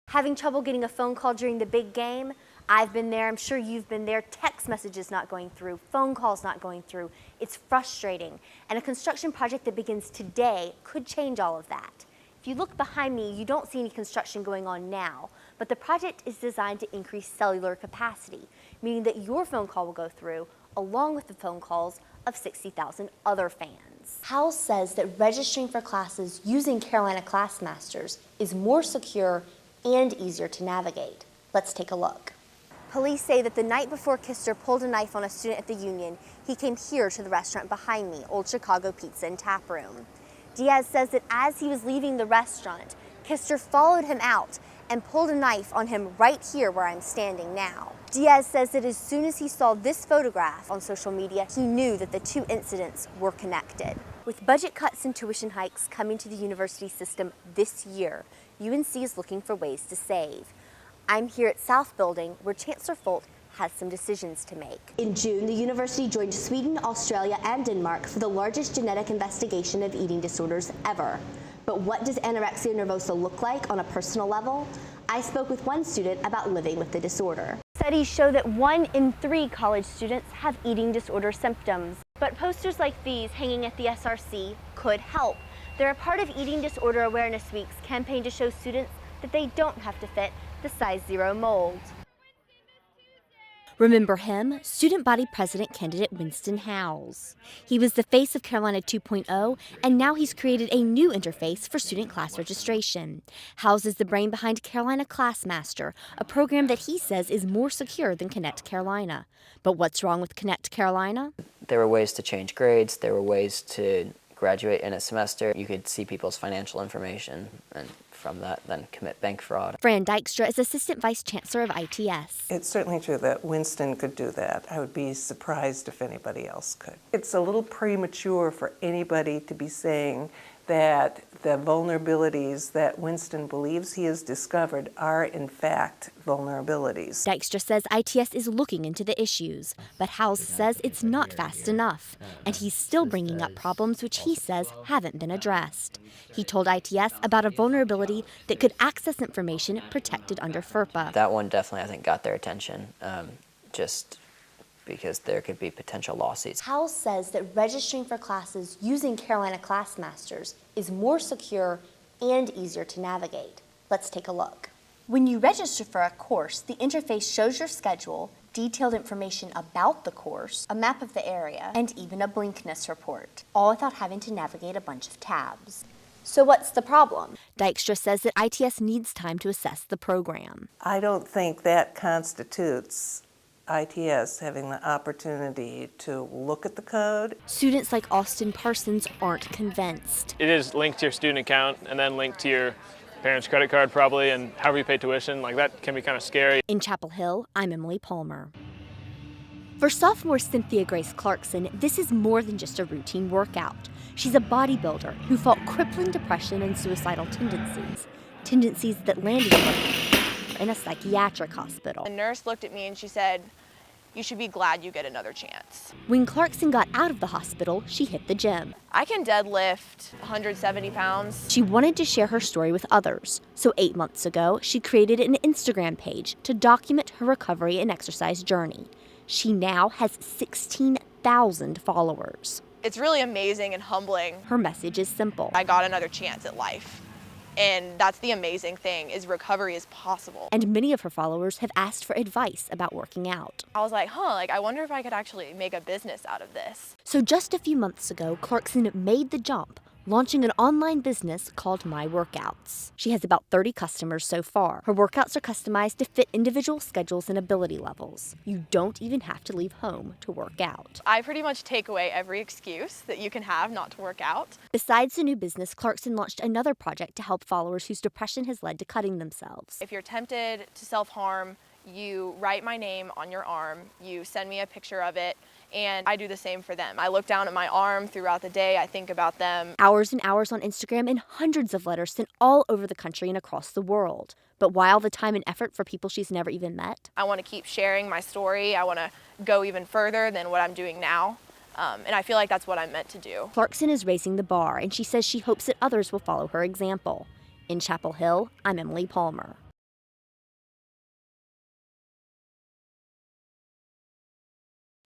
Having trouble getting a phone call during the big game? I've been there, I'm sure you've been there. Text messages not going through, phone calls not going through. It's frustrating. And a construction project that begins today could change all of that. If you look behind me, you don't see any construction going on now, but the project is designed to increase cellular capacity, meaning that your phone call will go through along with the phone calls of 60,000 other fans. Howell says that registering for classes using Carolina Classmasters is more secure and easier to navigate. Let's take a look. Police say that the night before Kister pulled a knife on a student at the Union, he came here to the restaurant behind me, Old Chicago Pizza and Tap Room. Diaz says that as he was leaving the restaurant, Kister followed him out and pulled a knife on him right here where I'm standing now. Diaz says that as soon as he saw this photograph on social media, he knew that the two incidents were connected. With budget cuts and tuition hikes coming to the university system this year, UNC is looking for ways to save. I'm here at South Building, where Chancellor Folt has some decisions to make. In June, the university joined Sweden, Australia, and Denmark for the largest genetic investigation of eating disorders ever. But what does anorexia nervosa look like on a personal level? I spoke with one student about living with the disorder. Studies show that 1 in 3 college students have eating disorder symptoms. But posters like these hanging at the SRC could help. They're a part of Eating Disorder Awareness Week's campaign to show students that they don't have to fit the size 0 mold. Remember him? Student body president candidate Winston Howells. He was the face of Carolina 2.0, and now he's created a new interface for student class registration. Howells is the brain behind Carolina Classmaster, a program that he says is more secure than Connect Carolina. But what's wrong with Connect Carolina? There were ways to change grades, there were ways to graduate in a semester. You could see people's financial information and from that then commit bank fraud. Fran Dykstra is Assistant Vice Chancellor of ITS. It's certainly true that Winston could do that. I would be surprised if anybody else could. It's a little premature for anybody to be saying that the vulnerabilities that Winston believes he has discovered are in fact vulnerabilities. Dykstra says ITS is looking into the issues, but Howells says it's not fast enough, and he's still bringing up problems which he says haven't been addressed. He told ITS about a vulnerability that could access information protected under FERPA. That one definitely, I think, got their attention, just because there could be potential lawsuits. Howells says that registering for classes using Carolina Classmasters is more secure and easier to navigate. Let's take a look. When you register for a course, the interface shows your schedule, detailed information about the course, a map of the area, and even a blinkness report, all without having to navigate a bunch of tabs. So what's the problem? Dykstra says that ITS needs time to assess the program. I don't think that constitutes ITS having the opportunity to look at the code. Students like Austin Parsons aren't convinced. It is linked to your student account and then linked to your parents' credit card probably, and however you pay tuition, like that can be kind of scary. In Chapel Hill, I'm Emily Palmer. For sophomore Cynthia Grace Clarkson, this is more than just a routine workout. She's a bodybuilder who fought crippling depression and suicidal tendencies that landed her in a psychiatric hospital. The nurse looked at me and she said, "You should be glad you get another chance." When Clarkson got out of the hospital, she hit the gym. I can deadlift 170 pounds. She wanted to share her story with others, so 8 months ago, she created an Instagram page to document her recovery and exercise journey. She now has 16,000 followers. It's really amazing and humbling. Her message is simple. I got another chance at life. And that's the amazing thing, is recovery is possible. And many of her followers have asked for advice about working out. I was like, I wonder if I could actually make a business out of this. So just a few months ago, Clarkson made the jump, launching an online business called My Workouts. She has about 30 customers so far. Her workouts are customized to fit individual schedules and ability levels. You don't even have to leave home to work out. I pretty much take away every excuse that you can have not to work out. Besides the new business, Clarkson launched another project to help followers whose depression has led to cutting themselves. If you're tempted to self-harm, you write my name on your arm, you send me a picture of it, and I do the same for them. I look down at my arm throughout the day, I think about them. Hours and hours on Instagram and hundreds of letters sent all over the country and across the world. But why all the time and effort for people she's never even met? I want to keep sharing my story. I want to go even further than what I'm doing now. And I feel like that's what I'm meant to do. Clarkson is raising the bar, and she says she hopes that others will follow her example. In Chapel Hill, I'm Emily Palmer.